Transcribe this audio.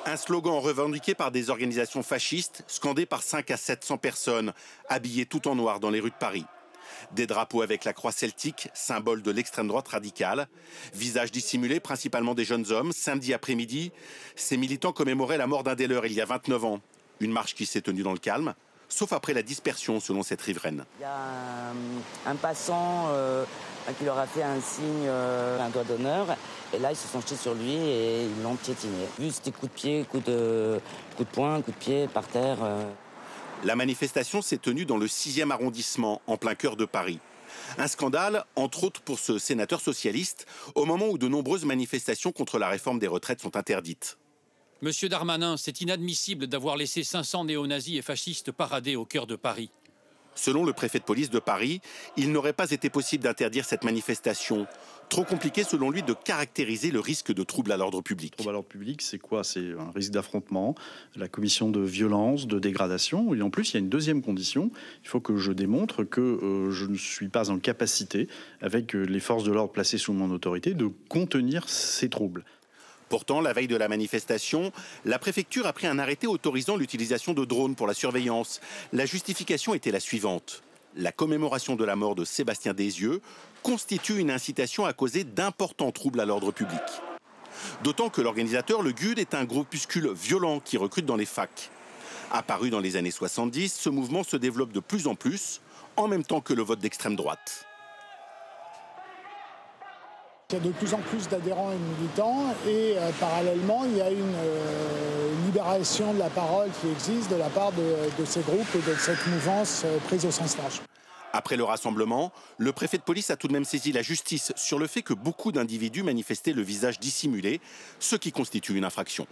Un slogan revendiqué par des organisations fascistes, scandé par 5 à 700 personnes, habillées tout en noir dans les rues de Paris. Des drapeaux avec la croix celtique, symbole de l'extrême droite radicale. Visages dissimulés, principalement des jeunes hommes. Samedi après-midi, ces militants commémoraient la mort d'un des leurs il y a 29 ans. Une marche qui s'est tenue dans le calme, sauf après la dispersion selon cette riveraine. Il y a un passant qui leur a fait un signe, un doigt d'honneur. Et là, ils se sont jetés sur lui et ils l'ont piétiné. Vu c'était coups de pied, coups de poing, coups de pied par terre. La manifestation s'est tenue dans le 6e arrondissement, en plein cœur de Paris. Un scandale, entre autres pour ce sénateur socialiste, au moment où de nombreuses manifestations contre la réforme des retraites sont interdites. Monsieur Darmanin, c'est inadmissible d'avoir laissé 500 néo-nazis et fascistes parader au cœur de Paris. Selon le préfet de police de Paris, il n'aurait pas été possible d'interdire cette manifestation. Trop compliqué, selon lui, de caractériser le risque de trouble à l'ordre public. Trouble à l'ordre public, c'est quoi? C'est un risque d'affrontement, la commission de violence, de dégradation. Et en plus, il y a une deuxième condition. Il faut que je démontre que je ne suis pas en capacité, avec les forces de l'ordre placées sous mon autorité, de contenir ces troubles. Pourtant, la veille de la manifestation, la préfecture a pris un arrêté autorisant l'utilisation de drones pour la surveillance. La justification était la suivante. La commémoration de la mort de Sébastien Desieux constitue une incitation à causer d'importants troubles à l'ordre public. D'autant que l'organisateur, le GUD, est un groupuscule violent qui recrute dans les facs. Apparu dans les années 70, ce mouvement se développe de plus en plus, en même temps que le vote d'extrême droite. Il y a de plus en plus d'adhérents et de militants et parallèlement, il y a une libération de la parole qui existe de la part de ces groupes et de cette mouvance prise au sens large. Après le rassemblement, le préfet de police a tout de même saisi la justice sur le fait que beaucoup d'individus manifestaient le visage dissimulé, ce qui constitue une infraction.